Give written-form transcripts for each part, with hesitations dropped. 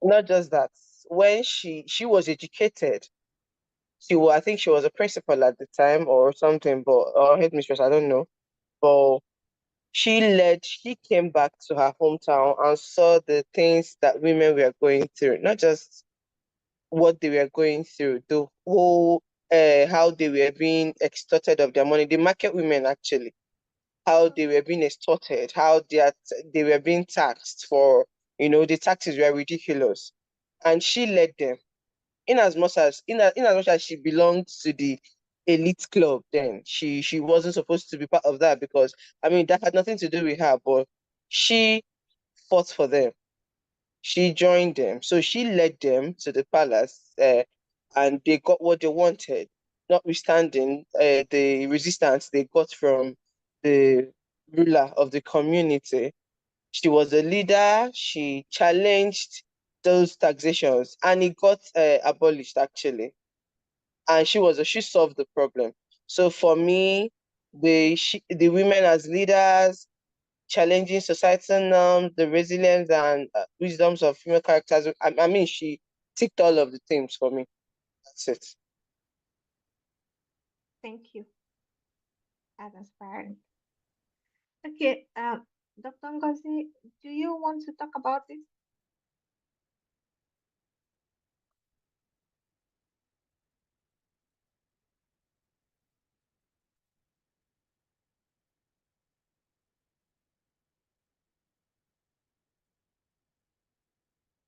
not just that, when she was educated, I think she was a principal at the time or something, but or headmistress, I don't know. But she came back to her hometown and saw the things that women were going through, not just what they were going through, the whole how they were being extorted of their money. The market women actually, how they were being extorted, how they were being taxed for, the taxes were ridiculous. And she led them. In as much as she belonged to the elite club, then she wasn't supposed to be part of that, because I mean that had nothing to do with her, but she fought for them. She joined them. So she led them to the palace, and they got what they wanted, notwithstanding the resistance they got from the ruler of the community. She was a leader. She challenged those taxations, and it got abolished actually. And she solved the problem. So for me, the women as leaders, challenging societal norms, the resilience and wisdoms of female characters. I mean, she ticked all of the themes for me. That's it. Thank you. That's inspiring. Okay, Dr. Ngozi, do you want to talk about this?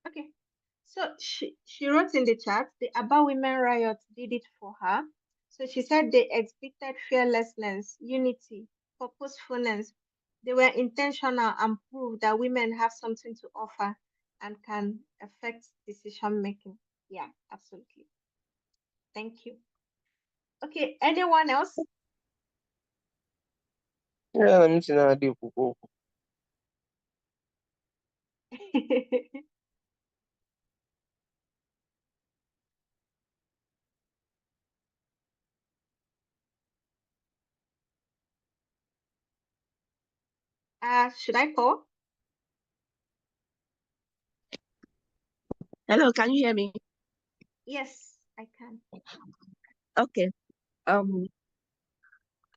Okay, so she wrote in the chat, the Aba Women Riot did it for her. So she said they exhibited fearlessness, unity, purposefulness. They were intentional and proved that women have something to offer and can affect decision making. Yeah, absolutely. Thank you. Okay, anyone else? Yeah, let me see now. Do go. Should I call? Hello, can you hear me? Yes, I can. Okay.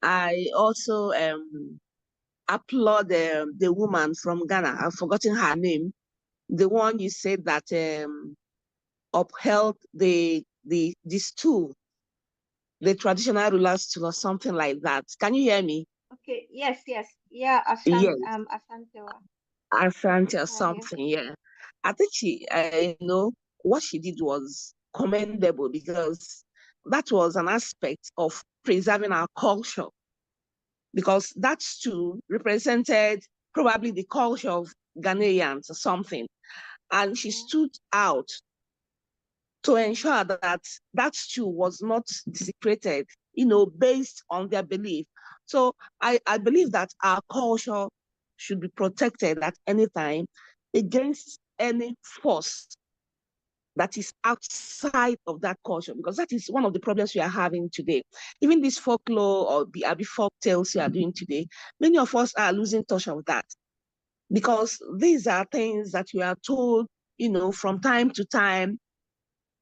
I also applaud the woman from Ghana. I've forgotten her name. The one you said that upheld the stool, the traditional ruler's stool or something like that. Can you hear me? Okay, yes, yeah, Yes, Asantewa. Asante or Yeah, yeah. something. Yeah, I think what she did was commendable because that was an aspect of preserving our culture, because that too represented probably the culture of Ghanaians or something. And she stood out to ensure that that too was not desecrated, based on their belief. So I believe that our culture should be protected at any time against any force that is outside of that culture, because that is one of the problems we are having today. Even this folklore or the folk tales we are doing today, many of us are losing touch of that, because these are things that we are told, from time to time,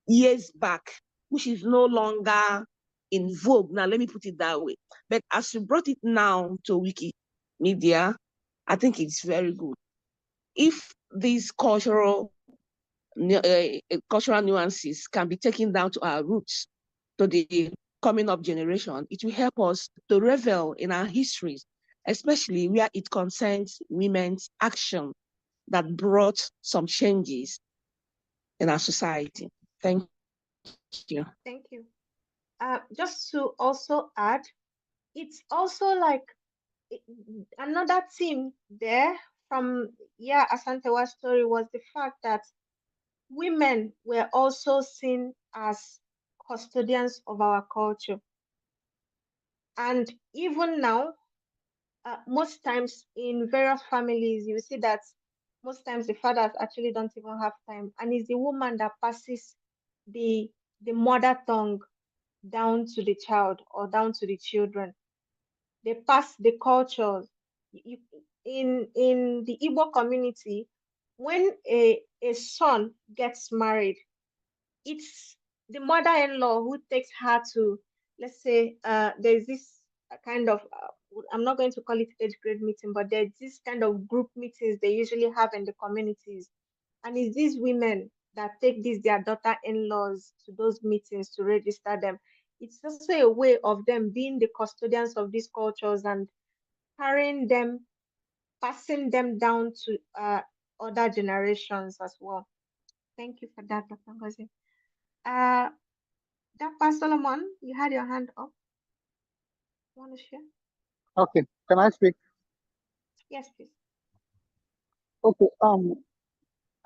years back, which is no longer in vogue. Now, let me put it that way. But as you brought it now to Wikimedia, I think it's very good. If these cultural nuances can be taken down to our roots, to the coming up generation, it will help us to revel in our histories, especially where it concerns women's action that brought some changes in our society. Thank you. Thank you. Just to also add, it's also like another theme there from Asantewa's story was the fact that women were also seen as custodians of our culture. And even now, most times in various families, you see that most times the fathers actually don't even have time, and it's the woman that passes the the mother tongue down to the child or down to the children. They pass the cultures. In the Igbo community, when a son gets married, it's the mother-in-law who takes her to, let's say, there's this kind of, I'm not going to call it age grade meeting, but there's this kind of group meetings they usually have in the communities. And it's these women that take these their daughter-in-laws to those meetings to register them. It's also a way of them being the custodians of these cultures and carrying them, passing them down to other generations as well. Thank you for that, Dr. Ngozi. Uh, Dr. Solomon, you had your hand up. Want to share? Okay, can I speak? Yes, please. Okay,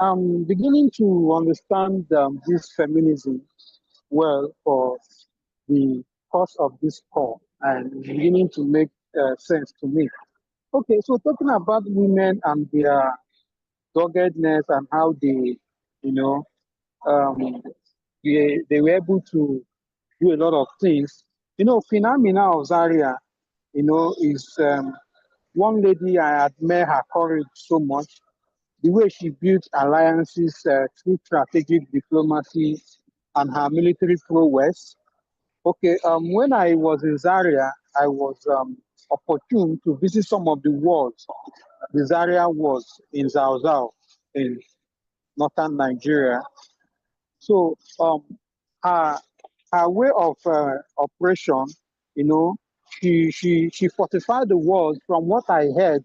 I'm beginning to understand this feminism well for the course of this call, and beginning to make sense to me. Okay, so talking about women and their doggedness and how they, you know, um, they were able to do a lot of things. Phenomena of Zaria, is one lady I admire her courage so much. The way she built alliances through strategic diplomacy and her military prowess. Okay, when I was in Zaria, I was opportune to visit some of the wards. The Zaria was in Zauzau in northern Nigeria. So her her way of operation, she fortified the walls. From what I heard,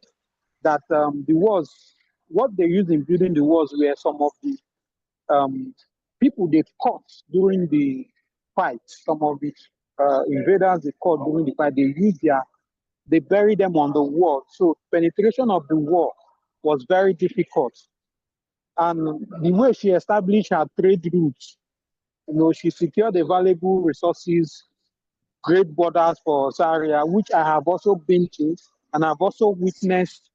that the walls, what they used in building the walls were some of the um, people they caught during the fight. Some of the invaders they caught during the fight. They buried them on the wall. So penetration of the wall was very difficult. And the way she established her trade routes, she secured the valuable resources, great borders for Zaria, which I have also been to, and I've also witnessed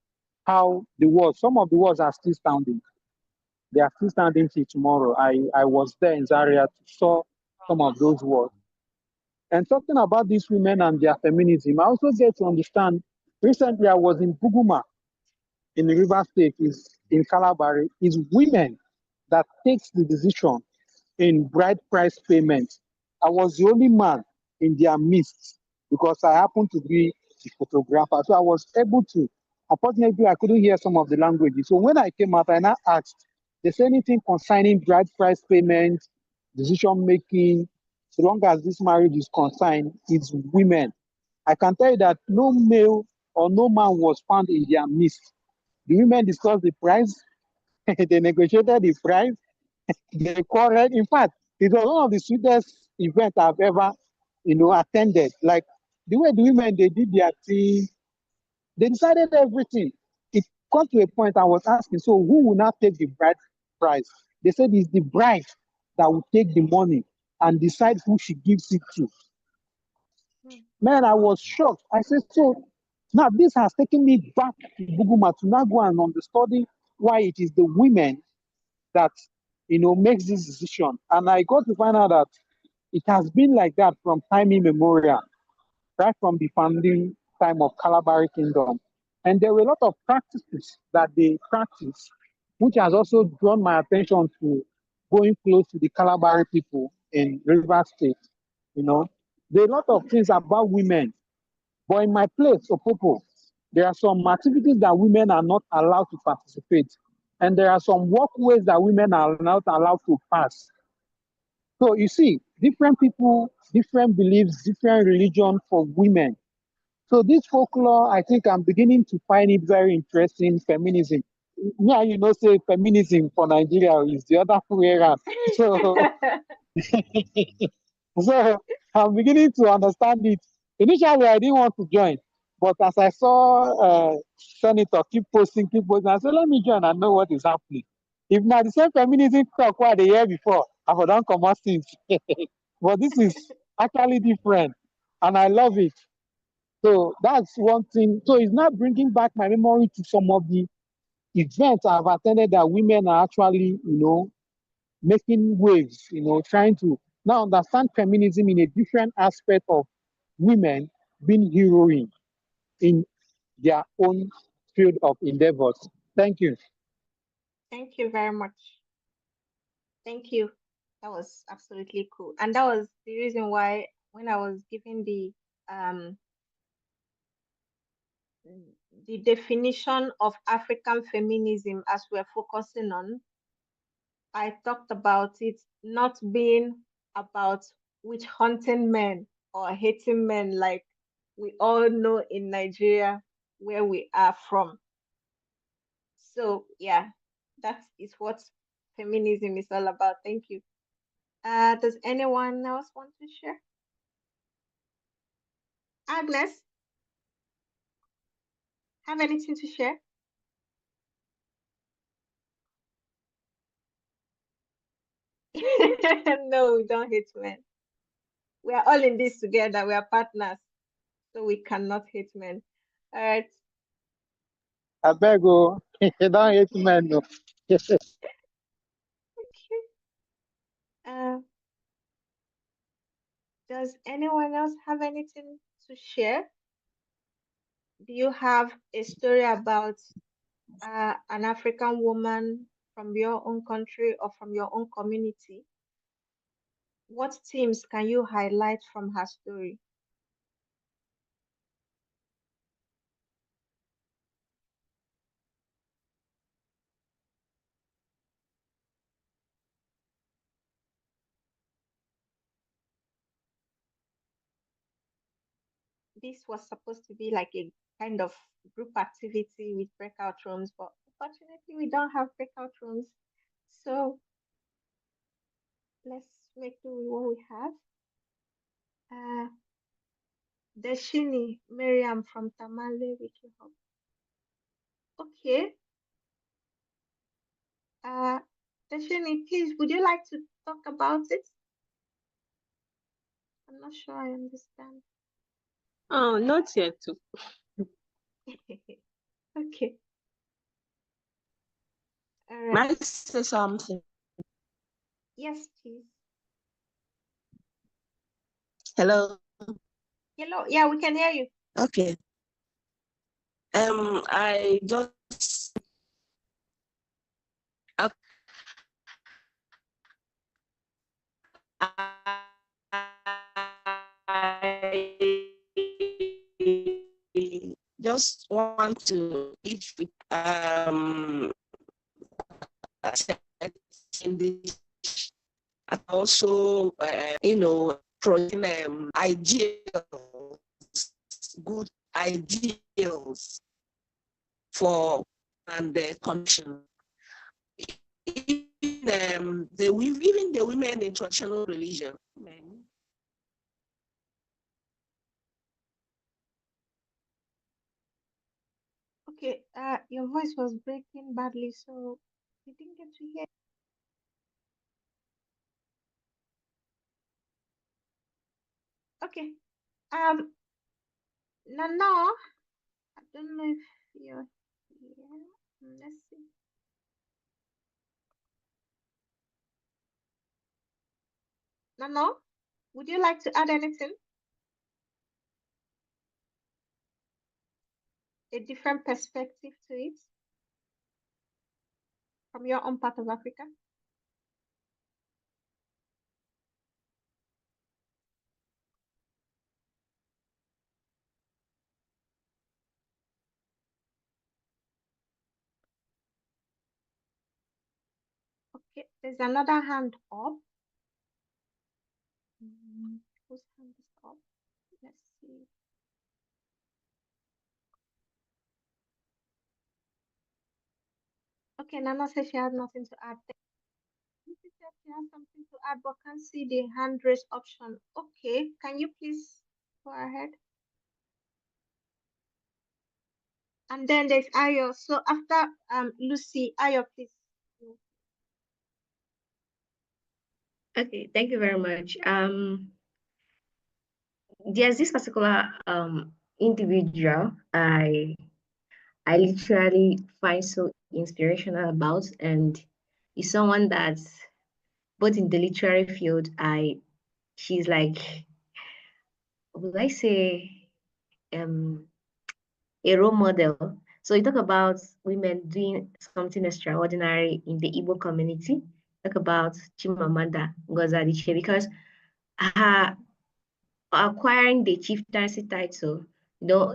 how the walls, some of the walls are still standing. They are still standing till tomorrow. I was there in Zaria to saw some of those walls. And talking about these women and their feminism, I also get to understand. Recently, I was in Buguma in the River State, is in Calabari, is women that takes the decision in bride price payment. I was the only man in their midst because I happened to be the photographer. So I was able to, unfortunately, I couldn't hear some of the languages. So when I came out, I now asked, there's anything concerning bride price payment, decision making, so long as this marriage is concerned, it's women. I can tell you that no male or no man was found in their midst. The women discussed the price, they negotiated the price, they quarreled. In fact, it was one of the sweetest events I've ever, attended. Like the way the women they did their thing, they decided everything. It got to a point I was asking, so who will now take the bride price? They said it's the bride that will take the money and decide who she gives it to. Hmm. Man, I was shocked. I said, so now this has taken me back to Buguma to now go and understudy why it is the women that makes this decision. And I got to find out that it has been like that from time immemorial, right from the founding time of Calabari Kingdom. And there were a lot of practices that they practice, which has also drawn my attention to going close to the Calabari people in River State. You know, there are a lot of things about women, but in my place, Opopo, there are some activities that women are not allowed to participate. And there are some walkways that women are not allowed to pass. So you see, different people, different beliefs, different religion for women. So this folklore, I think I'm beginning to find it very interesting. Feminism. Yeah, say feminism for Nigeria is the other way around. So So I'm beginning to understand it. Initially, I didn't want to join, but as I saw Senator keep posting, I said, let me join and know what is happening. If not the same feminism talk what the year before, I would not come out since. But this is actually different, and I love it. So that's one thing. So it's not bringing back my memory to some of the events I've attended that women are actually, making waves, trying to now understand feminism in a different aspect of women being heroine in their own field of endeavors. Thank you. Thank you very much. Thank you. That was absolutely cool. And that was the reason why when I was giving the definition of African feminism as we're focusing on, I talked about it not being about witch hunting men or hating men like we all know in Nigeria where we are from. So yeah, that is what feminism is all about. Thank you. Does anyone else want to share? Agnes, have anything to share? No, we don't hate men. We are all in this together. We are partners, so we cannot hate men. All right. I beg you, don't hate men. No. Okay. Does anyone else have anything to share? Do you have a story about an African woman from your own country or from your own community? What themes can you highlight from her story? This was supposed to be like a kind of group activity with breakout rooms, but unfortunately, we don't have breakout rooms. So let's make do with what we have. Deshini Miriam from Tamale Wiki Hub. Okay. Deshini, please, would you like to talk about it? I'm not sure I understand. Oh, not yet. Okay. All right. Might I say something? Yes, please. Hello. Hello. Yeah, we can hear you. Okay. I just I just want to each in this and also promoting ideals, good ideals for and the connection. Even the women in traditional religion. Okay, your voice was breaking badly, so we didn't get to hear. Okay. Nana, I don't know if you're here. Let's see. Nana, would you like to add anything? A different perspective to it from your own part of Africa? Okay, there's another hand up. Whose hand is up? Let's see. Okay, Nana says she has nothing to add. Lucy said she has something to add, but can't see the hand raise option. Okay, can you please go ahead? And then there's Ayo. So after Lucy, Ayo, please. Okay, thank you very much. There's this particular individual I literally find so inspirational about, and is someone that both in the literary field, she's like, would I say, a role model, So you talk about women doing something extraordinary in the Igbo community. Talk about Chimamanda Ngozi Adichie, because her acquiring the chieftaincy title,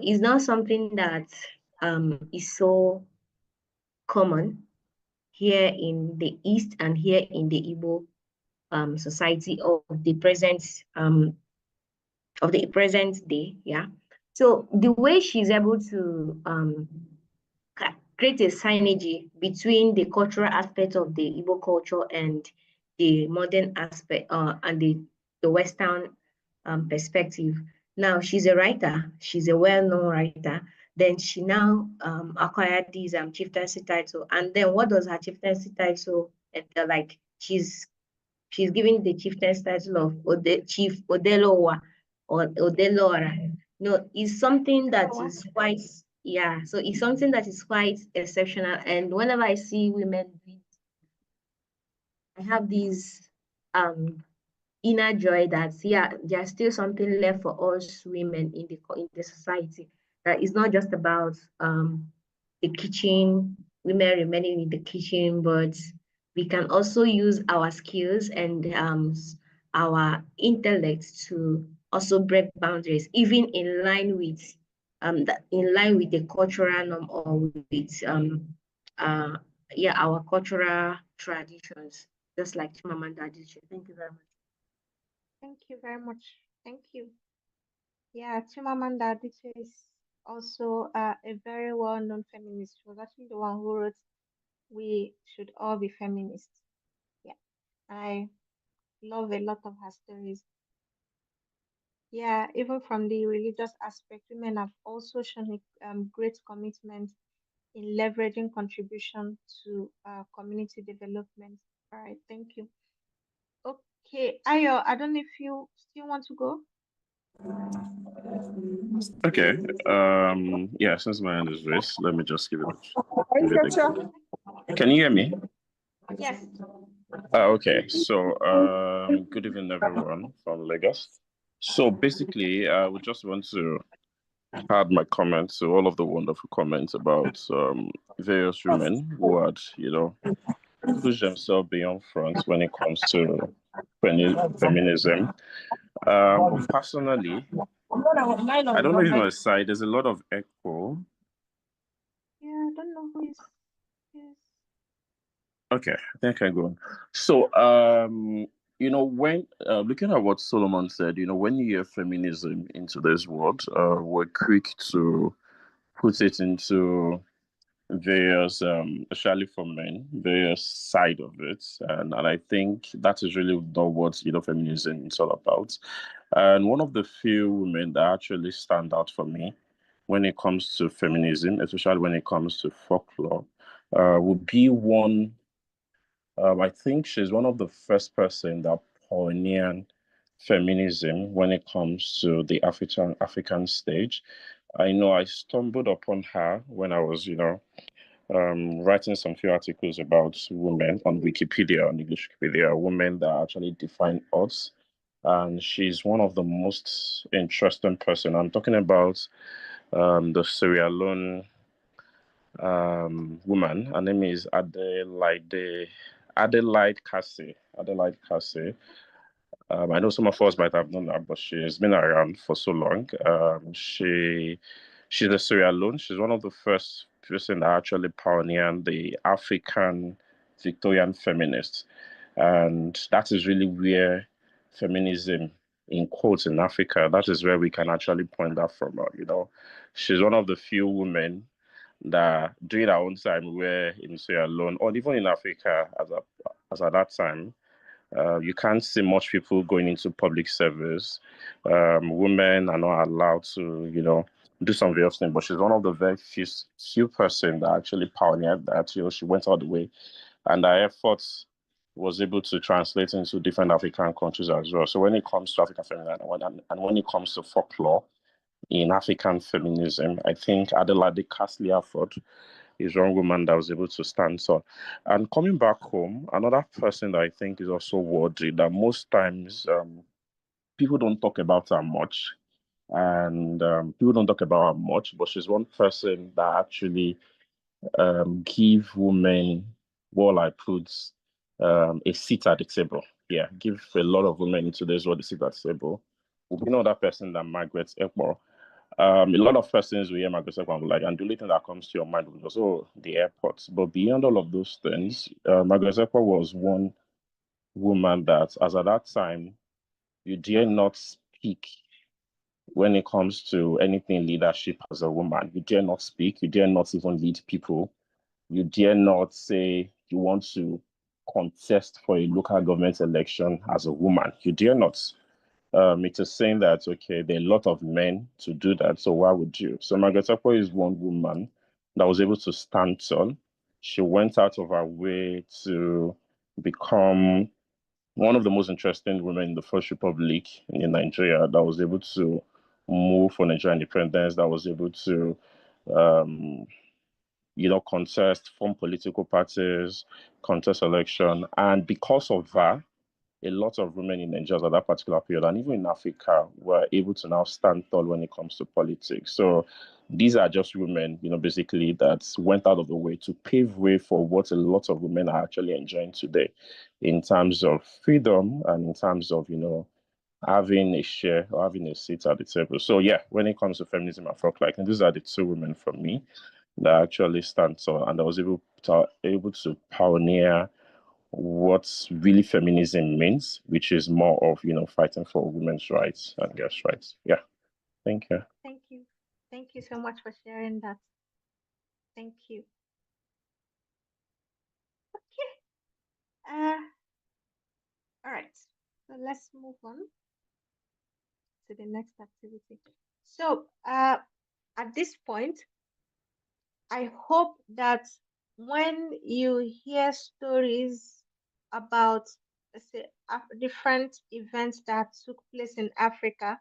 is not something that is so common here in the East and here in the Igbo society of the present day. Yeah. So the way she's able to create a synergy between the cultural aspect of the Igbo culture and the modern aspect and the Western perspective. Now, she's a writer. She's a well-known writer. Then she now acquired this chieftaincy title. And then what does her chieftaincy title entail? Like, she's given the chieftaincy title of Chief Odelowa or Odelora. No, it's something that is quite, yeah, so it's something that is quite exceptional. And whenever I see women do it, I have this inner joy that, yeah, there's still something left for us women in the society. That is not just about the kitchen, women remaining in the kitchen, but we can also use our skills and our intellect to also break boundaries, even in line with the cultural norm, or with our cultural traditions, just like Chimamanda Adichie. Thank you very much. Thank you very much. Thank you. Yeah, Chimamanda Adichie is also a very well-known feminist. She was actually the one who wrote "We Should All Be Feminists." Yeah, I love a lot of her stories. Yeah, even from the religious aspect, women have also shown a great commitment in leveraging contribution to community development. All right, thank you. Okay, Ayo, I don't know if you still want to go. Okay. Yeah, since my hand is raised, let me just give it Can you hear me? Yes. Okay. So, good evening, everyone from Lagos. So basically, I would just want to add my comments to all of the wonderful comments about various women who had, pushed themselves beyond front when it comes to feminism. But personally, I don't know if my side, there's a lot of echo. Yeah, I don't know who is. Yes. Okay, I think I go on. So, when looking at what Solomon said, when you hear feminism into this world, we're quick to put it into various, especially for men, various side of it, and I think that is really not what feminism is all about. And one of the few women that actually stand out for me when it comes to feminism, especially when it comes to folklore, would be one. I think she's one of the first person that pioneered feminism when it comes to the African stage. I know I stumbled upon her when I was, writing some few articles about women on Wikipedia, on English Wikipedia, women that actually define us. And she's one of the most interesting person. I'm talking about the Sierra Leone woman. Her name is Adelaide Cassie. Adelaide Cassie. I know some of us might have known her, but she's been around for so long. She's a Sierra Leone. She's one of the first person that actually pioneered the African Victorian feminists, and that is really where feminism, in quotes, in Africa, that is where we can actually point that from. She's one of the few women that during our own time were in Sierra Leone, or even in Africa as at that time. You can't see much people going into public service. Women are not allowed to, do some various things. But she's one of the very few person that actually pioneered that. She went all the way, and her efforts was able to translate into different African countries as well. So when it comes to African feminism and when it comes to folklore in African feminism, I think Adelaide Castley Afford is one woman that was able to stand tall. And coming back home, another person that I think is also worthy that most times people don't talk about her much, and people don't talk about her much, but she's one person that actually give women, well, I put a seat at the table. Yeah, give a lot of women in today's world a seat at the table. We know that person than Margaret Ekpo. A lot of persons will hear Margaret Ekpo and be like, and the only thing that comes to your mind was, oh, the airport. But beyond all of those things, Margaret Ekpo was one woman that, as at that time, you dare not speak when it comes to anything leadership as a woman. You dare not speak. You dare not even lead people. You dare not say you want to contest for a local government election as a woman. You dare not. It is saying that, okay, there are a lot of men to do that, so why would you? So Margaret Akpo is one woman that was able to stand tall. She went out of her way to become one of the most interesting women in the First Republic in Nigeria, that was able to move for Nigerian independence, that was able to um, contest, form political parties, contest election. And because of that, a lot of women in Nigeria at that particular period, and even in Africa, were able to now stand tall when it comes to politics. So these are just women, basically that went out of the way to pave way for what a lot of women are actually enjoying today in terms of freedom and in terms of, having a share or having a seat at the table. So yeah, when it comes to feminism and folklore, and these are the two women for me that actually stand tall, and I was able to pioneer what really feminism means, which is more of fighting for women's rights and girls' rights. Yeah, thank you. Thank you so much for sharing that. Thank you. Okay. All right. So let's move on to the next activity. So at this point, I hope that when you hear stories about, let's say, different events that took place in Africa,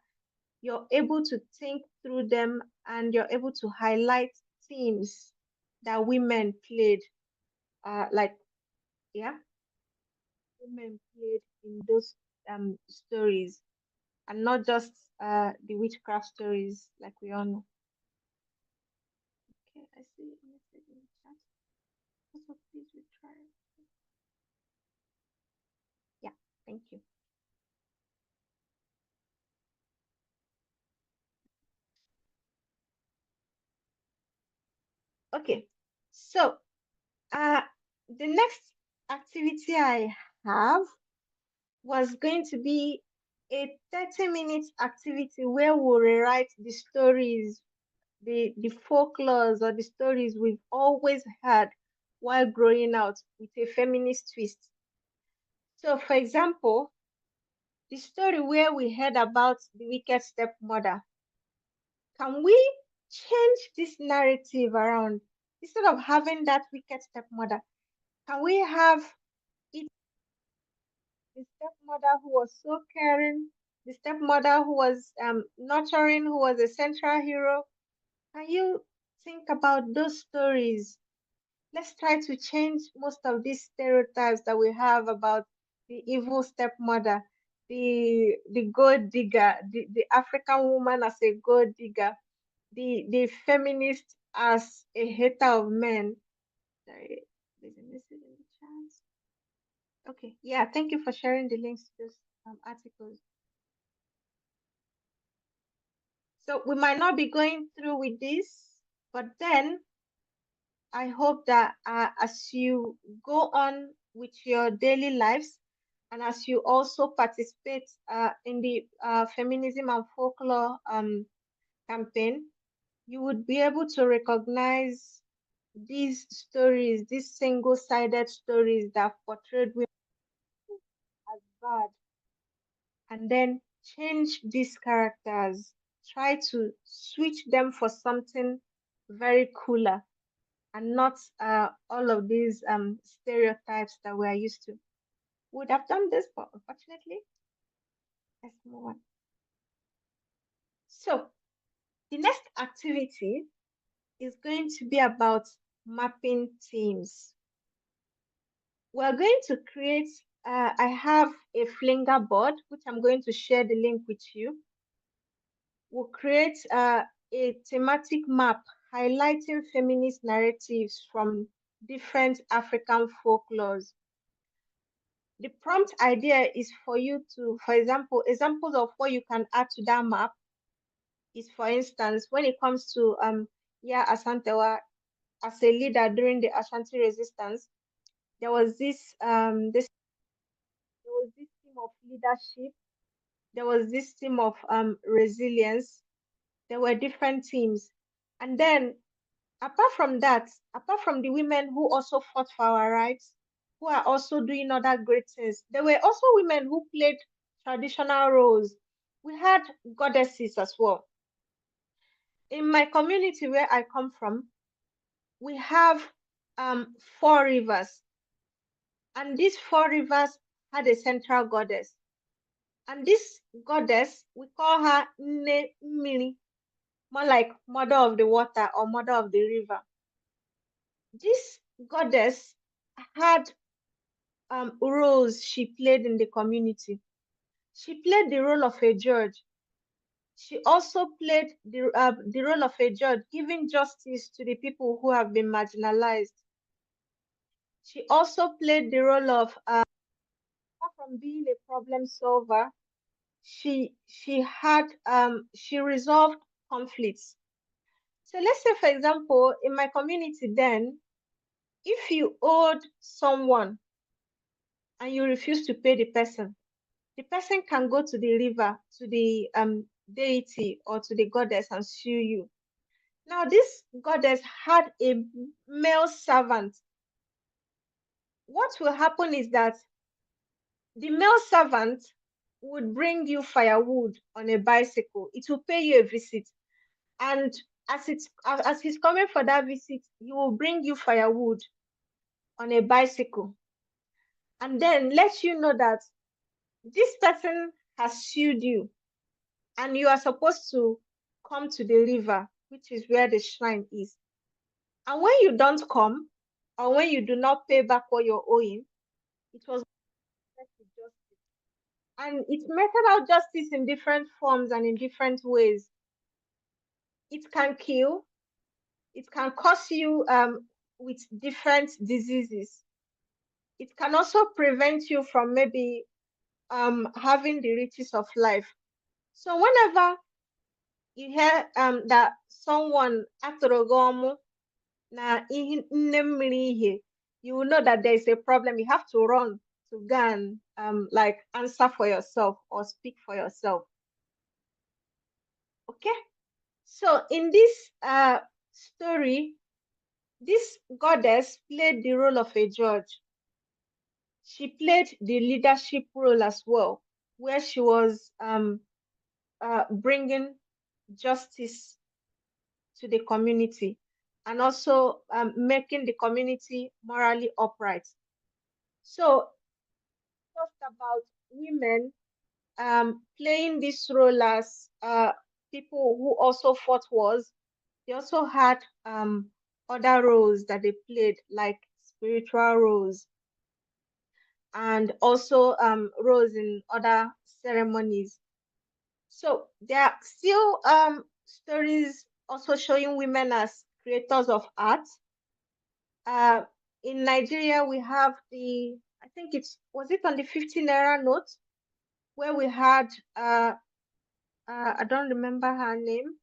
you're able to think through them and you're able to highlight themes that women played, like, yeah, women played in those stories, and not just the witchcraft stories like we all know. Okay, I see a message in the chat. Also, please retry. Yeah, thank you. Okay, so the next activity I have was going to be a 30-minute activity where we'll rewrite the stories, the folklores or the stories we've always heard while growing out with a feminist twist. So, for example, the story where we heard about the wicked stepmother, can we change this narrative around? Instead of having that wicked stepmother, can we have it the stepmother who was so caring, the stepmother who was nurturing, who was a central hero? Can you think about those stories? Let's try to change most of these stereotypes that we have about the evil stepmother, the gold digger, the African woman as a gold digger, the feminist as a hater of men. Sorry, there's a message in the chat. Okay, yeah, thank you for sharing the links to those articles. So we might not be going through with this, but then I hope that as you go on with your daily lives and as you also participate in the feminism and folklore campaign, you would be able to recognize these stories, these single-sided stories that portrayed women as bad, and then change these characters, try to switch them for something very cooler and not all of these stereotypes that we're used to. Would have done this, but unfortunately, let's move on. So the next activity is going to be about mapping themes. We're going to create, I have a flinger board, which I'm going to share the link with you. will create a thematic map highlighting feminist narratives from different African folklores. The prompt idea is for you to, for example, examples of what you can add to that map is, for instance, when it comes to Asantewa as a leader during the Ashanti resistance, there was this theme of leadership, there was this theme of resilience, there were different themes. And then apart from that, apart from the women who also fought for our rights, who are also doing other great things, there were also women who played traditional roles. We had goddesses as well. In my community where I come from, we have 4 rivers, and these 4 rivers had a central goddess. And this goddess, we call her Nne Mmiri, more like mother of the water or mother of the river. This goddess had roles she played in the community. She played the role of a judge. She also played the role of a judge, giving justice to the people who have been marginalized. She also played the role of, apart from being a problem solver, she resolved conflicts. So let's say, for example, in my community, then, if you owed someone and you refuse to pay the person can go to the river, to the deity or to the goddess and sue you. Now, this goddess had a male servant. What will happen is that the male servant would bring you firewood on a bicycle. It will pay you a visit. And as he's coming for that visit, he will bring you firewood on a bicycle. And then let you know that this person has sued you and you are supposed to come to the river, which is where the shrine is. And when you don't come, or when you do not pay back what you're owing, it was justice. And it meted out justice in different forms and in different ways. It can kill, it can cause you with different diseases. It can also prevent you from maybe having the riches of life. So whenever you hear that someone atorogomu na nne mmiri ihe, you will know that there is a problem. You have to run to go and like answer for yourself or speak for yourself. Okay, so in this story, this goddess played the role of a judge. She played the leadership role as well, where she was bringing justice to the community and also making the community morally upright. So, just about women playing this role as people who also fought wars. They also had other roles that they played, like spiritual roles, and also roles in other ceremonies. So there are still stories also showing women as creators of art. In Nigeria, we have I think was it on the 50 naira note, where we had, I don't remember her name,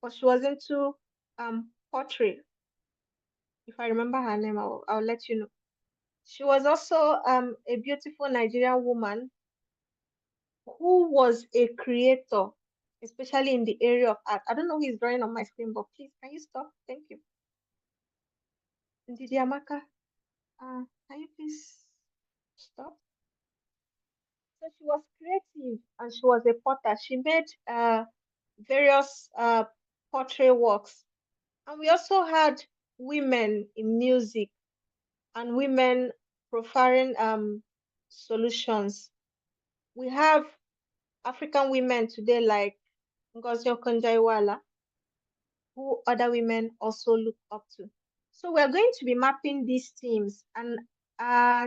but she was into pottery. If I remember her name, I'll let you know. She was also a beautiful Nigerian woman who was a creator, especially in the area of art. I don't know who is drawing on my screen, but please, can you stop? Thank you. Ndidi Amaka, can you please stop? So she was creative and she was a potter. She made various pottery works. And we also had women in music and women profiling solutions. We have African women today like Ngozi Okonjo-Iweala, who other women also look up to. So we're going to be mapping these themes, and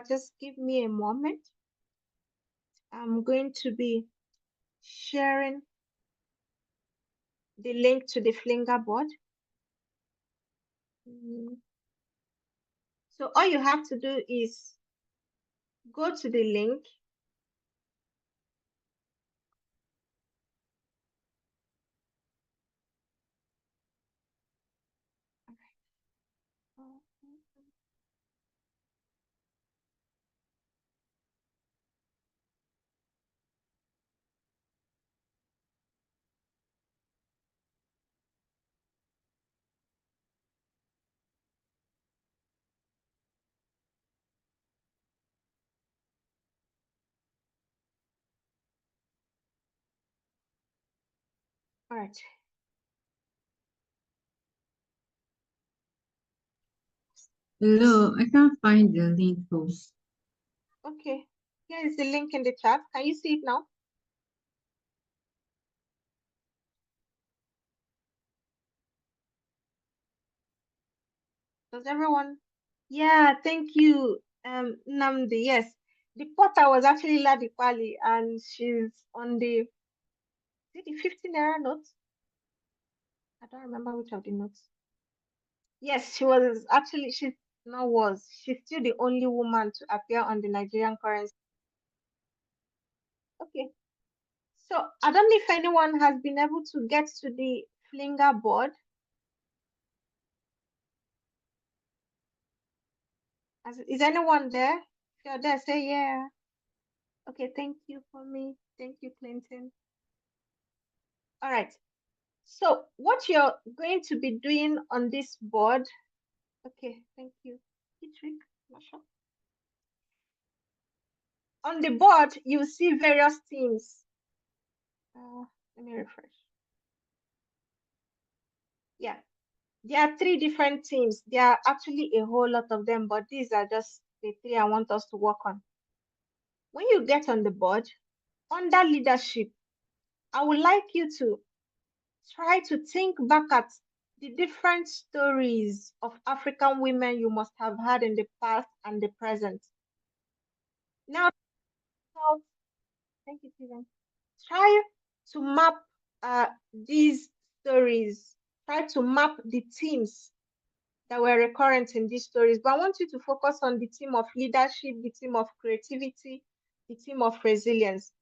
just give me a moment. I'm going to be sharing the link to the Flinger board. So all you have to do is go to the link. All right. Hello, I can't find the link though. Okay. Here is the link in the chat. Can you see it now? Does everyone? Yeah, thank you, Namdi. Yes, the potter was actually Ladikwali, and she's on the 15 naira note. I don't remember which of the notes. Yes, she was actually, she's still the only woman to appear on the Nigerian currency. Okay. So I don't know if anyone has been able to get to the Flinger board. Is anyone there? If you're there, say yeah. Okay, thank you for me. Thank you, Clinton. All right. So what you're going to be doing on this board, okay, thank you. Masha. On the board, you see various themes. Let me refresh. Yeah, there are 3 different themes. There are actually a whole lot of them, but these are just the 3 I want us to work on. When you get on the board, under leadership, I would like you to try to think back at the different stories of African women you must have had in the past and the present. Now, thank you, Steven. Try to map these stories. Try to map the themes that were recurrent in these stories. But I want you to focus on the theme of leadership, the theme of creativity, the theme of resilience.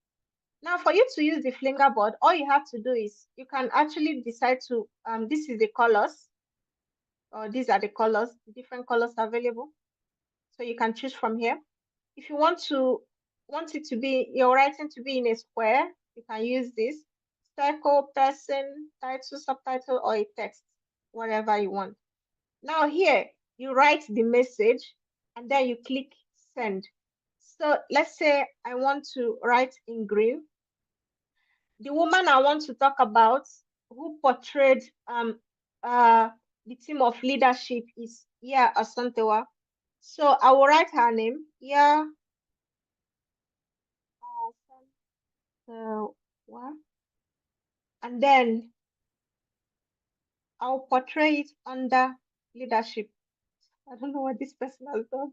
Now, for you to use the Flinger board, all you have to do is you can actually decide to, this is the colors, or these are the colors, the different colors available. So you can choose from here. If you want it to be, your writing to be in a square, you can use this. Circle, person, title, subtitle, or a text, whatever you want. Now here, you write the message and then you click send. So let's say I want to write in green. The woman I want to talk about who portrayed the theme of leadership is Asantewa. So I will write her name, Asantewa, and then I'll portray it under leadership. I don't know what this person has done,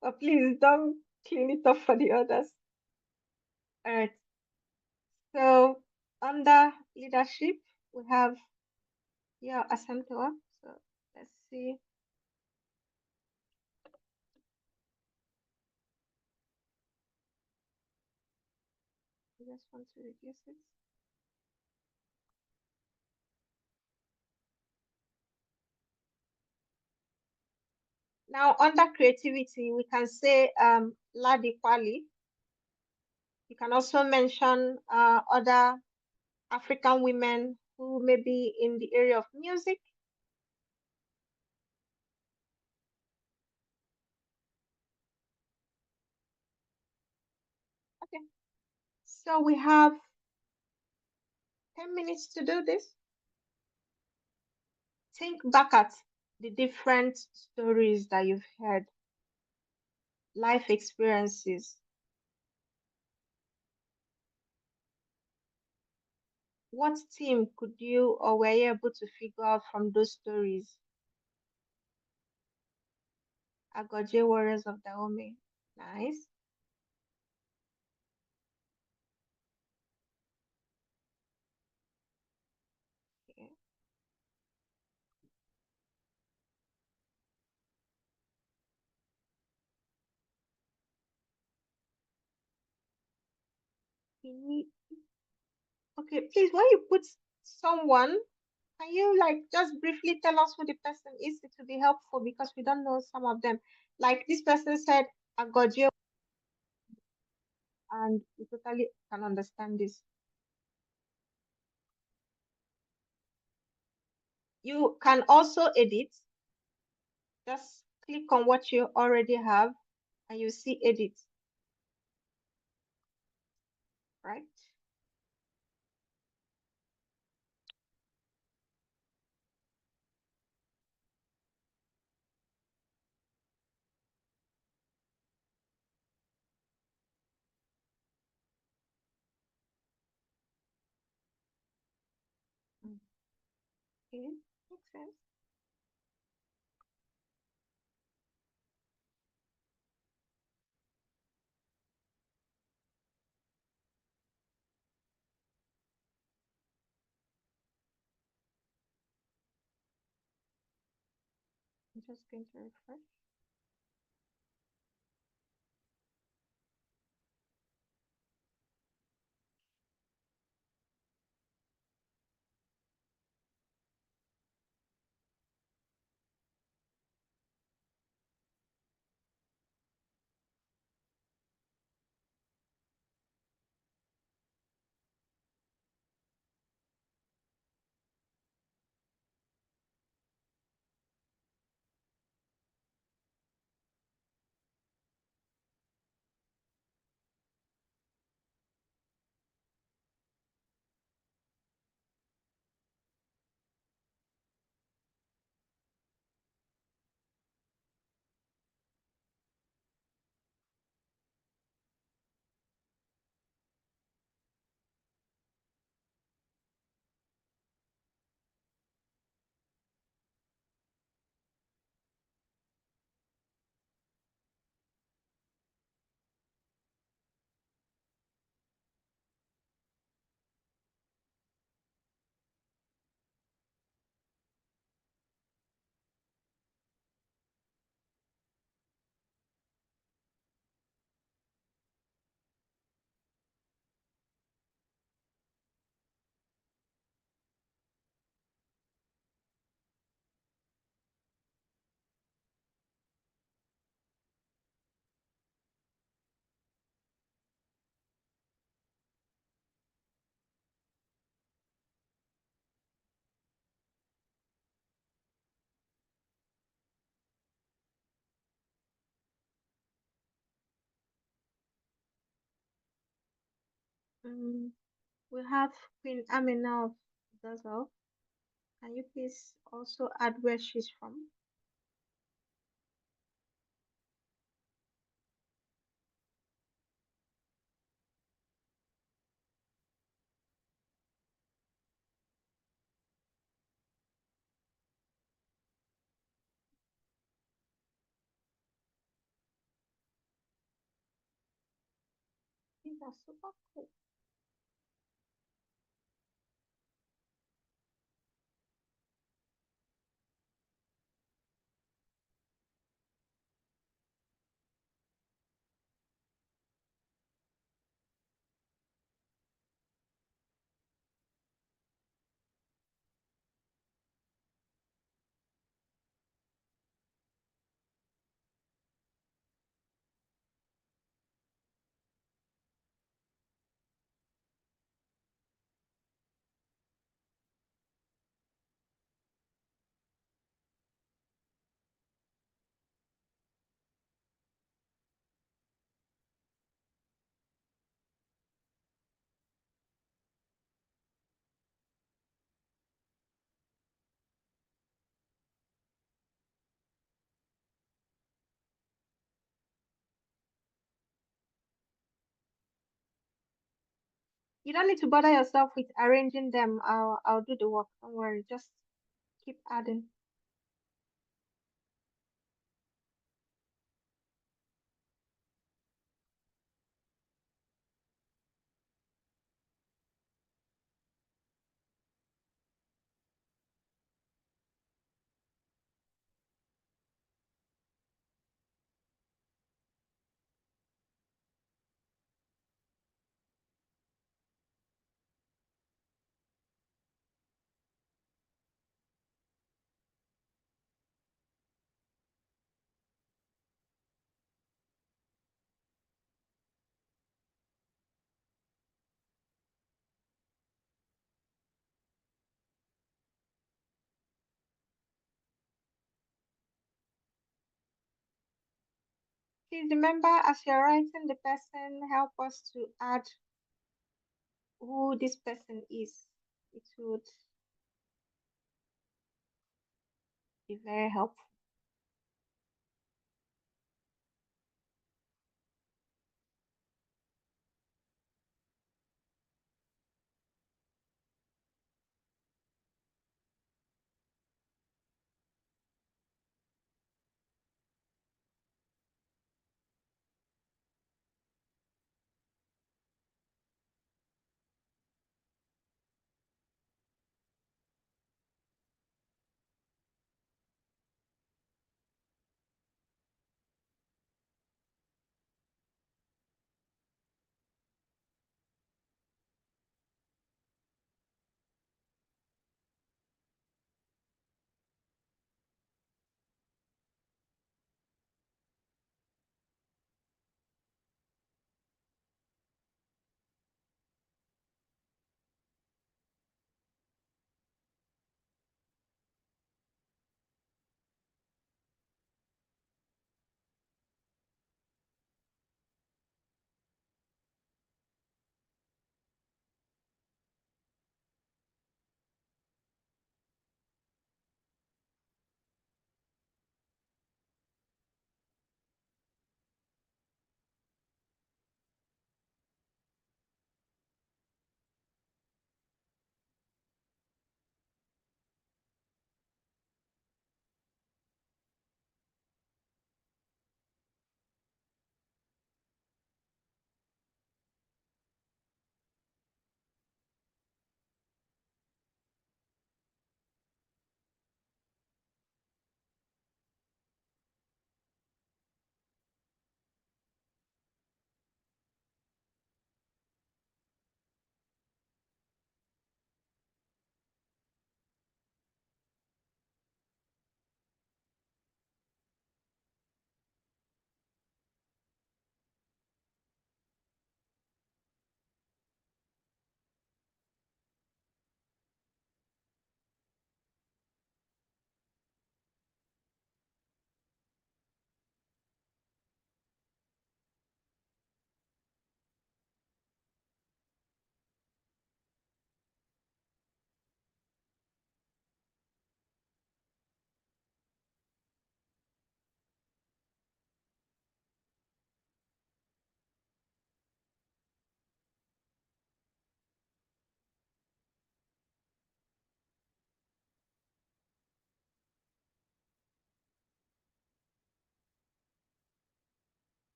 but please don't clean it up for the others. All right. So under leadership, we have Asantewa. So let's see. I just want to reduce it. Now, under creativity, we can say Ladi Kwali. You can also mention other African women who may be in the area of music. Okay, so we have 10 minutes to do this. Think back at the different stories that you've heard, life experiences. What theme could you or were you able to figure out from those stories? Agoje Warriors of Dahomey. Nice. we need. Okay, please, when you put someone, can you like just briefly tell us who the person is? It would be helpful because we don't know some of them. Like this person said, I got you, and we totally can understand this. You can also edit. Just click on what you already have and you see edit, right? Okay, makes sense. I'm just going to refresh. We have Queen Amina of Zazzle. Can you please also add where she's from? These are super cool. You don't need to bother yourself with arranging them. I'll do the work. Don't worry. Just keep adding. Please remember, as you're writing the person, help us to add who this person is. It would be very helpful.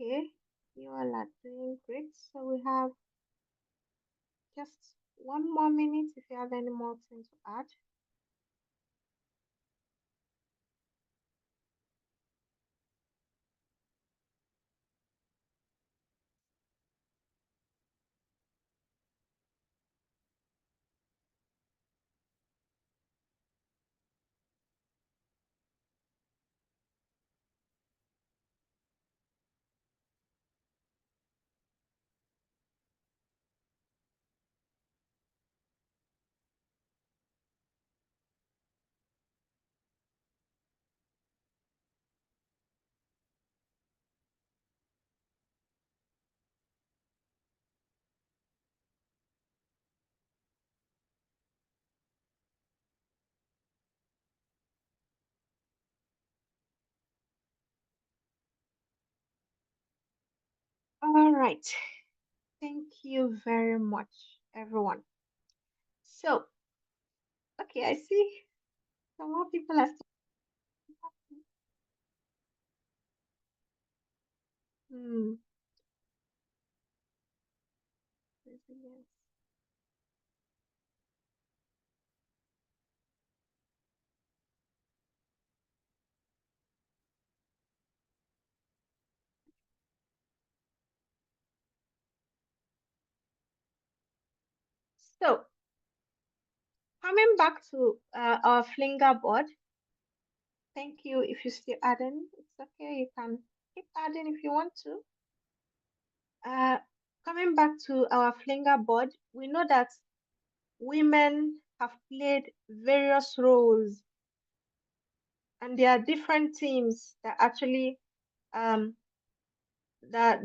Okay, you all are doing great. So we have just 1 more minute if you have any more things to add. All right. Thank you very much, everyone. So, okay, I see some more people are still. Hmm. Resilience. So, coming back to our flinger board, thank you if you still adding. It's okay, you can keep adding if you want to. Uh, Coming back to our flinger board, we know that women have played various roles, and there are different teams that actually um that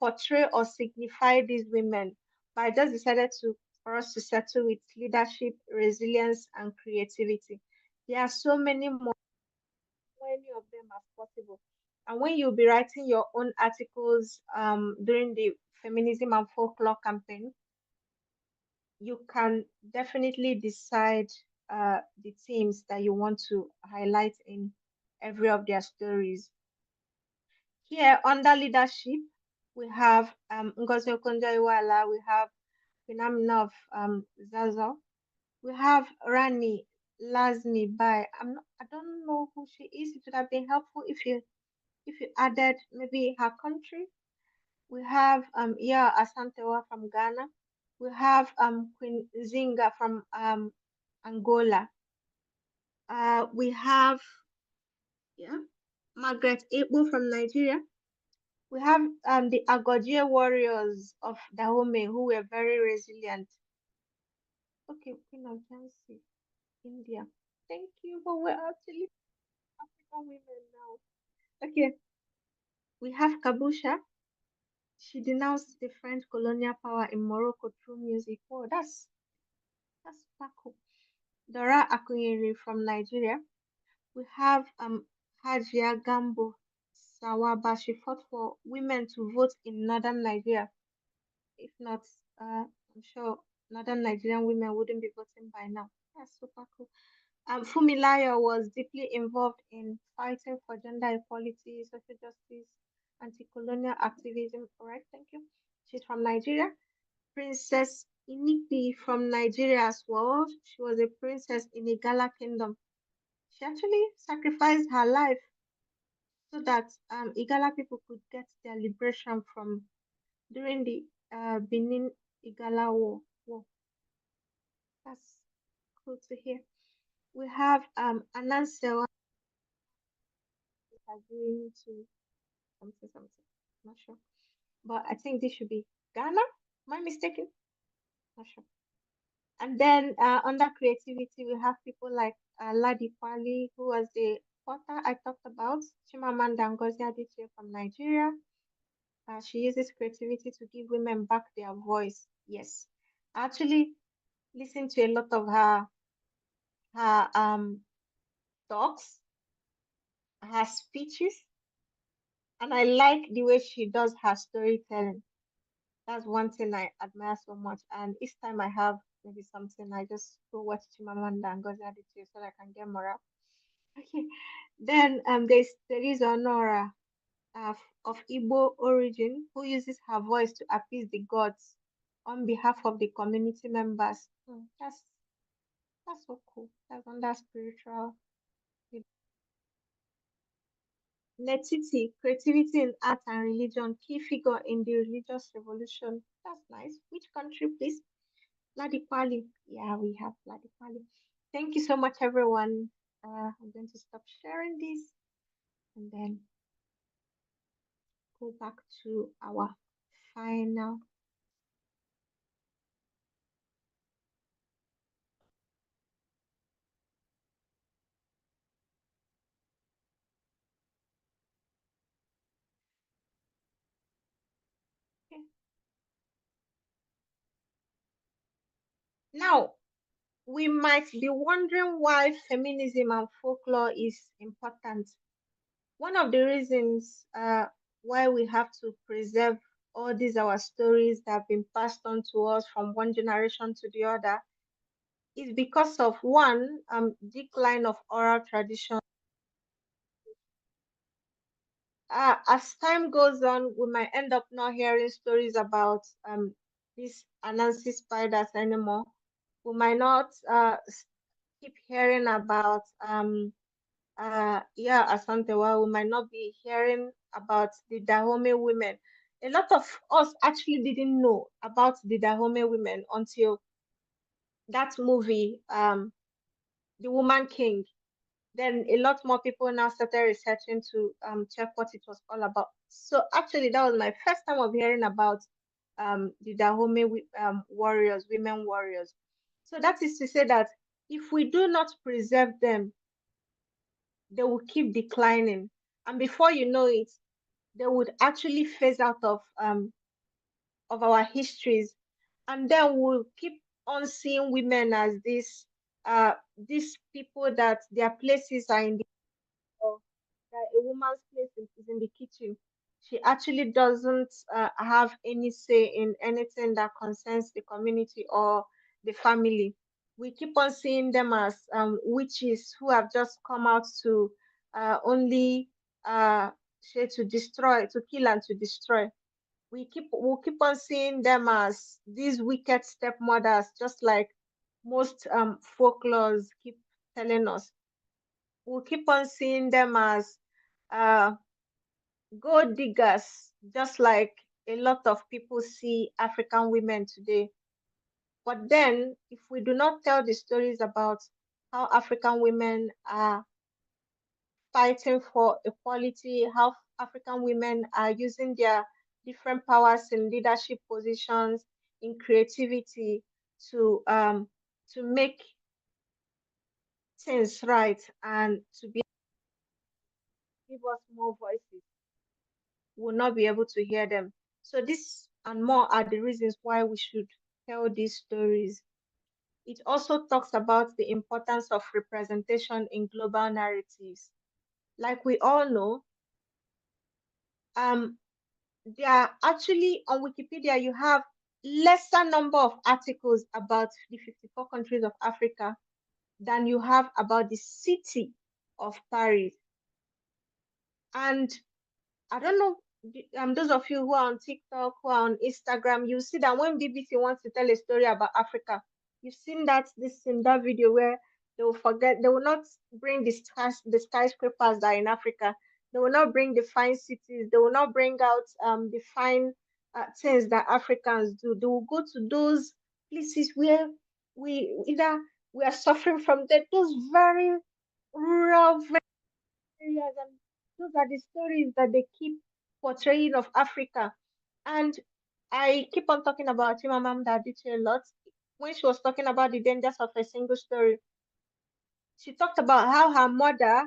portray or signify these women. But I just decided to for us to settle with leadership, resilience, and creativity. There are so many more, many of them as possible. And when you'll be writing your own articles during the feminism and folklore campaign, you can definitely decide the themes that you want to highlight in every of their stories. Here, under leadership, we have Ngozi Okonjo-Iweala, we have Phenomena of Zazo, we have Rani Lazmi Bai. I don't know who she is. It would have been helpful if you added maybe her country. We have Iya Asantewa from Ghana. We have Queen Zinga from Angola. We have yeah Margaret Ebo from Nigeria. We have the Agodie warriors of Dahomey who were very resilient. Okay, Queen of Jansi, India. Thank you, but we're actually African women now. Okay, we have Kabusha. She denounced the French colonial power in Morocco through music. Oh, that's super cool. Dora Akunyeri from Nigeria. We have Hajia Gambo Sawaba. She fought for women to vote in northern Nigeria. If not, I'm sure northern Nigerian women wouldn't be voting by now. That's super cool. Fumilayo was deeply involved in fighting for gender equality, social justice, anti-colonial activism. All right, thank you. She's from Nigeria. Princess Inigbi from Nigeria as well. She was a princess in Igala Kingdom. She actually sacrificed her life so that Igala people could get their liberation from during the Benin Igala War. That's cool to hear. We have Anansewa agreeing to something. Not sure. But I think this should be Ghana. Am I mistaken? Not sure. And then under creativity, we have people like Ladi Kwali, who was the author I talked about, Chimamanda Ngozi Adichie from Nigeria. She uses creativity to give women back their voice. Yes. I actually listened to a lot of her talks, her speeches, and I like the way she does her storytelling. That's one thing I admire so much. And each time I have maybe something, I just go watch Chimamanda and Ngozi Adichie so that I can get morale. Okay. Then there is Honora. of Igbo origin who uses her voice to appease the gods on behalf of the community members. That's so cool. That's under spiritual. Netiti, creativity in art and religion, key figure in the religious revolution. That's nice. Which country, please? Ladipali. Yeah, we have Ladipali. Thank you so much, everyone. I'm going to stop sharing this and then go back to our final. Okay. Now, we might be wondering why feminism and folklore is important. One of the reasons why we have to preserve all these our stories that have been passed on to us from one generation to the other is because of one decline of oral tradition. As time goes on, we might end up not hearing stories about these Anansi spiders anymore. We might not keep hearing about Asantewa. We might not be hearing about the Dahomey women. A lot of us actually didn't know about the Dahomey women until that movie, The Woman King. Then a lot more people now started researching to check what it was all about. So actually, that was my first time of hearing about the Dahomey warriors, women warriors. So that is to say that if we do not preserve them, they will keep declining, and before you know it, they would actually phase out of our histories, and then we'll keep on seeing women as these people that their places are in the or that a woman's place is in the kitchen. She actually doesn't have any say in anything that concerns the community or the family. We keep on seeing them as witches who have just come out to only say to destroy, to kill and to destroy. We'll keep on seeing them as these wicked stepmothers, just like most folklores keep telling us. We'll keep on seeing them as uh, gold diggers, just like a lot of people see African women today. But then, if we do not tell the stories about how African women are fighting for equality, how African women are using their different powers in leadership positions, in creativity to make things right and to be give us more voices, will not be able to hear them. So this and more are the reasons why we should tell these stories. It also talks about the importance of representation in global narratives. Like we all know, there are actually on Wikipedia, you have lesser number of articles about the 54 countries of Africa than you have about the city of Paris. And I don't know, those of you who are on TikTok, who are on Instagram, you see that when BBC wants to tell a story about Africa, you've seen that this in that video where they will not bring the skyscrapers that are in Africa. They will not bring the fine cities. They will not bring out the fine things that Africans do. They will go to those places where we are suffering from those very rural, areas, and those are the stories that they keep portraying of Africa. And I keep on talking about Chimamanda Adichie a lot. When she was talking about the dangers of a single story, she talked about how her mother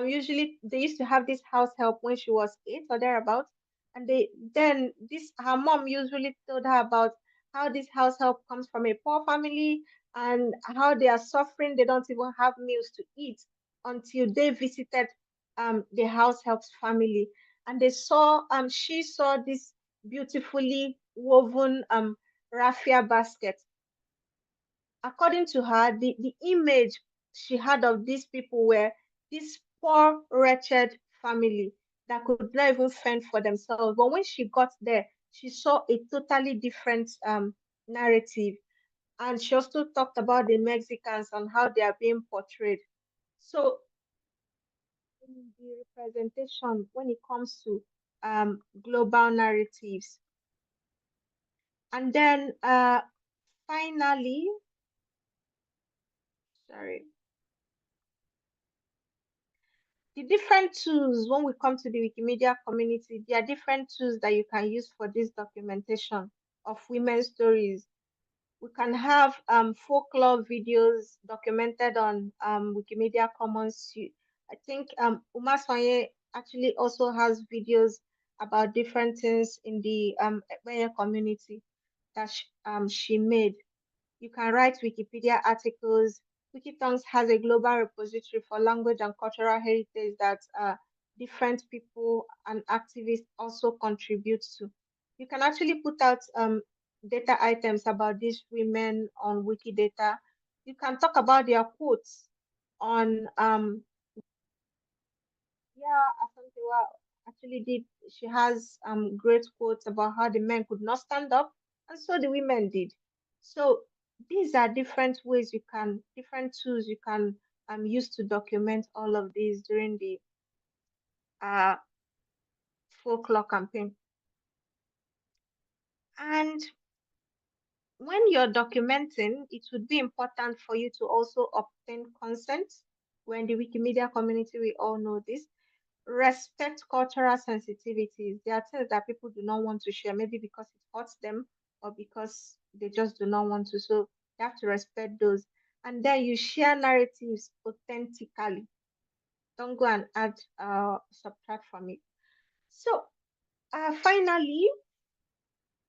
usually they used to have this house help when she was 8 or thereabouts, and then this her mom usually told her about how this house help comes from a poor family and how they are suffering. They don't even have meals to eat until they visited the house help's family, and they saw she saw this beautifully woven raffia basket. According to her, the image she had of these people were this poor, wretched family. that could not even fend for themselves. But when she got there, she saw a totally different narrative. And she also talked about the Mexicans and how they are being portrayed. So in the representation when it comes to global narratives. And then finally, sorry, the different tools when we come to the Wikimedia community, there are different tools that you can use for this documentation of women's stories. We can have folklore videos documented on Wikimedia Commons. I think Uma Soye actually also has videos about different things in the Ekpeye community that she made. You can write Wikipedia articles. Wikitongues has a global repository for language and cultural heritage that different people and activists also contribute to. You can actually put out data items about these women on Wikidata. You can talk about their quotes on Asantewa actually did. She has great quotes about how the men could not stand up, and so the women did. So these are different ways different tools you can use to document all of these during the uh, folklore campaign. And when you're documenting, it would be important for you to also obtain consent. When the Wikimedia community, we all know this. Respect cultural sensitivities. There are things that people do not want to share, maybe because it hurts them or because they just do not want to. So you have to respect those. And then you share narratives authentically. Don't go and add, subtract from it. So finally,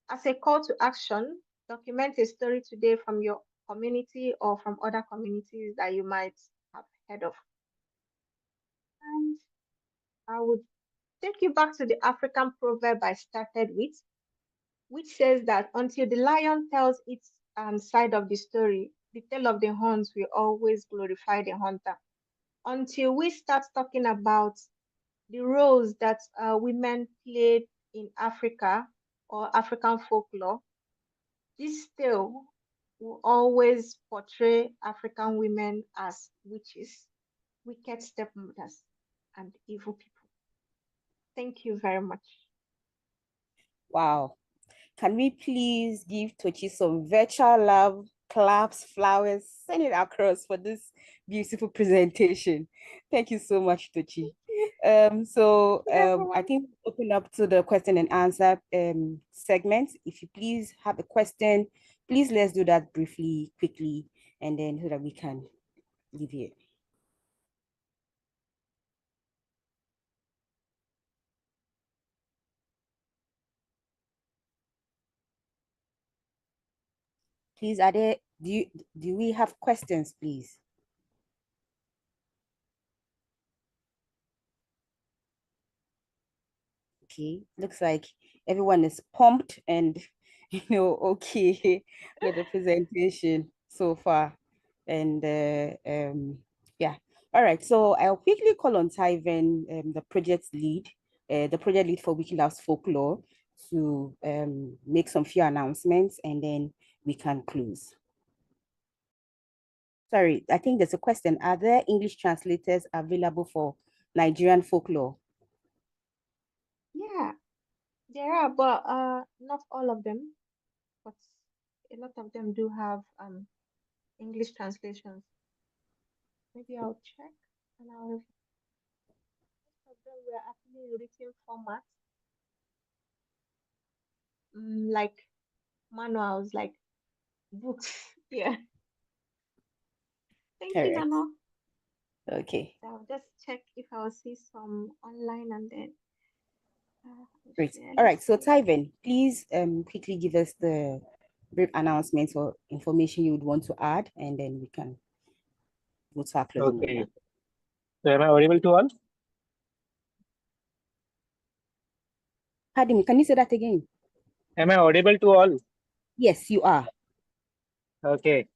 as a call to action, document a story today from your community or from other communities that you might have heard of. And I would take you back to the African proverb I started with, which says that until the lion tells its side of the story, the tale of the horns will always glorify the hunter. Until we start talking about the roles that women played in Africa or African folklore, this tale will always portray African women as witches, wicked stepmothers, and evil people. Thank you very much. Wow. Can we please give Tochi some virtual love, claps, flowers, send it across for this beautiful presentation. Thank you so much, Tochi. I think we'll open up to the question and answer segment. If you please have a question, please let's do that briefly, quickly, and then so that we can give you. Please, do we have questions, please? Okay, looks like everyone is pumped and okay with the presentation so far. And yeah, all right. So I'll quickly call on Tyven, the project lead for Wikilove's Folklore, to make some few announcements, and then we can close. Sorry, I think there's a question. Are there English translators available for Nigerian folklore? Yeah, there are, but not all of them. But a lot of them do have English translations. Maybe I'll check and I'll. Most of them were actually written formats, like manuals, like books. Yeah. Thank you, Correct. Nana. Okay. So I'll just check if I'll see some online and then. Great. All right. So Tyven, please quickly give us the brief announcements or information you would want to add, and then we can go to our closing. Okay. So am I audible to all? Pardon me, can you say that again? Am I audible to all? Yes, you are. Okay.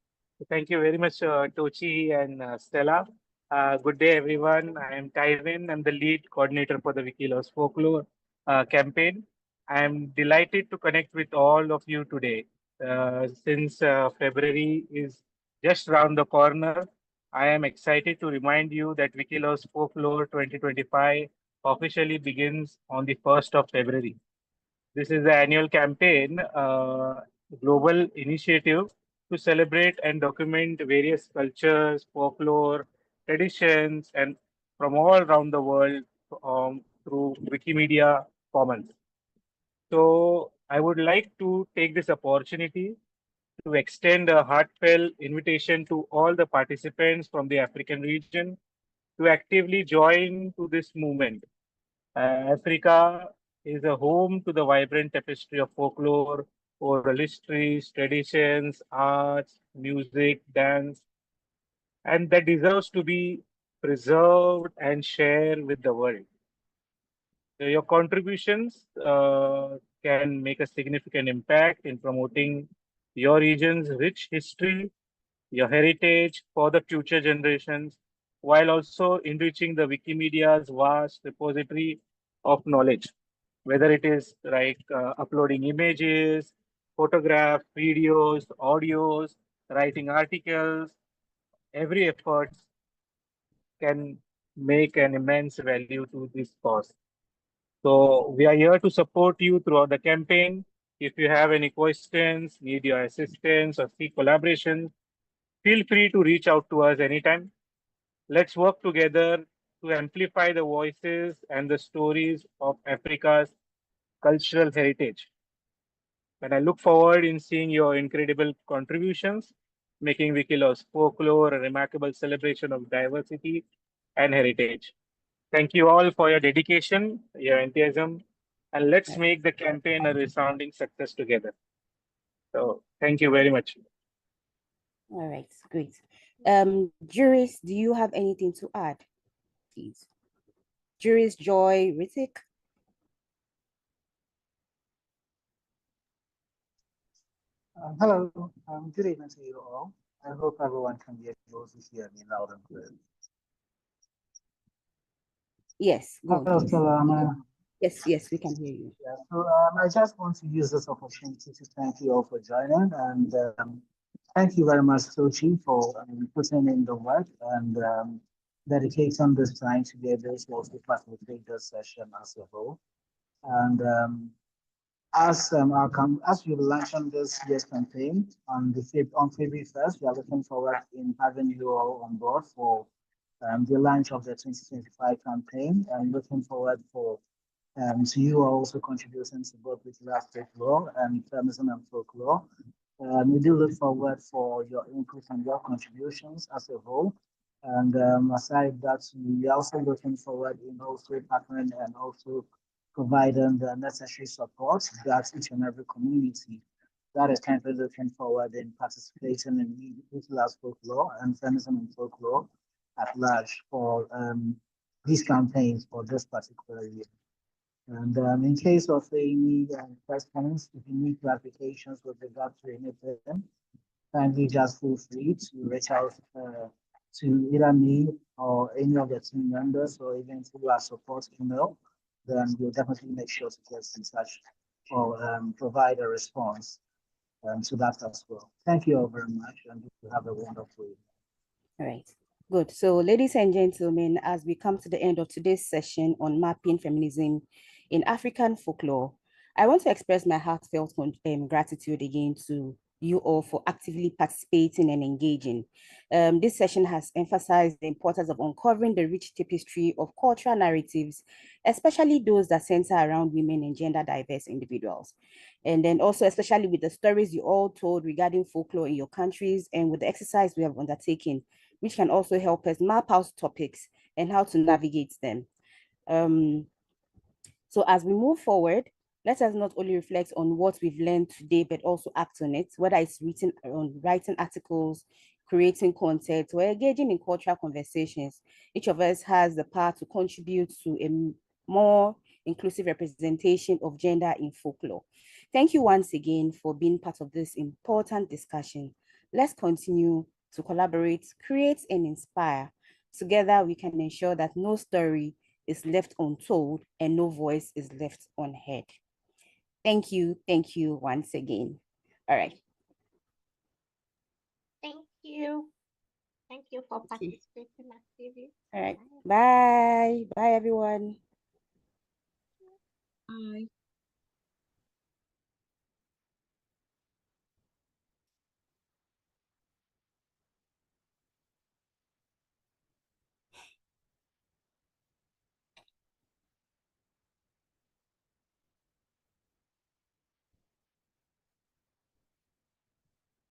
Thank you very much, Tochi and Stella. Good day, everyone. I am Tywin. I'm the lead coordinator for the Wikilaws Folklore campaign. I am delighted to connect with all of you today. Since February is just around the corner, I am excited to remind you that Wikilaws Folklore 2025 officially begins on the 1st of February. This is the annual campaign, global initiative to celebrate and document various cultures, folklore, traditions, and from all around the world through Wikimedia Commons. So I would like to take this opportunity to extend a heartfelt invitation to all the participants from the African region to actively join to this movement. Africa is a home to the vibrant tapestry of folklore, oral histories, traditions, arts, music, dance, and that deserves to be preserved and shared with the world. So your contributions can make a significant impact in promoting your region's rich history, your heritage for the future generations, while also enriching the Wikimedia's vast repository of knowledge, whether it is like uploading images, photographs, videos, audios, writing articles, every effort can make an immense value to this cause. So we are here to support you throughout the campaign. If you have any questions, need your assistance, or seek collaboration, feel free to reach out to us anytime. Let's work together to amplify the voices and the stories of Africa's cultural heritage. And I look forward in seeing your incredible contributions, making Wikilaws folklore a remarkable celebration of diversity and heritage. Thank you all for your dedication, your enthusiasm, and let's make the campaign a resounding success together. So thank you very much. All right, great. Juris, do you have anything to add, please? Juris, Joy, Ritik? Hello, good evening to you all. I hope everyone can be able to hear me loud and clear. Yes, good. Hello, Yes. Stella. Yes, we can hear you. Yeah, so I just want to use this opportunity to thank you all for joining, and thank you very much, Sochi, for putting in the work and dedicating this time to be able to also facilitate this session as a whole. And as you launched on this year's campaign on February 1st, we are looking forward in having you all on board for the launch of the 2025 campaign, and looking forward for so you are also contributing to both Wikilaws Folklore and Feminism and Folklore. We do look forward for your input and your contributions as a whole. And aside that, we are also looking forward in also partnering and also providing the necessary support that each and every community that is currently looking forward in participating in Wikilaws Folklore and Feminism and Folklore at large for these campaigns for this particular year. And in case of any questions, if you need clarifications with regard to anything, kindly just feel free to reach out to either me or any of the team members, or even through our support email. Then we'll definitely make sure to get in touch or provide a response to that as well. Thank you all very much, and you have a wonderful evening. All right. Good. So, ladies and gentlemen, as we come to the end of today's session on mapping feminism in African folklore, I want to express my heartfelt gratitude again to you all for actively participating and engaging. This session has emphasized the importance of uncovering the rich tapestry of cultural narratives, especially those that center around women and gender diverse individuals. And then also, especially with the stories you all told regarding folklore in your countries, and with the exercise we have undertaken, which can also help us map out topics and how to navigate them. So as we move forward, let us not only reflect on what we've learned today, but also act on it, whether it's writing articles, creating content, or engaging in cultural conversations. Each of us has the power to contribute to a more inclusive representation of gender in folklore. Thank you once again for being part of this important discussion. Let's continue to collaborate, create, and inspire Together, we can ensure that no story is left untold and no voice is left unheard. Thank you once again. All right. Thank you. Thank you for Okay. participating actively. All right. Bye. Bye, everyone. Bye.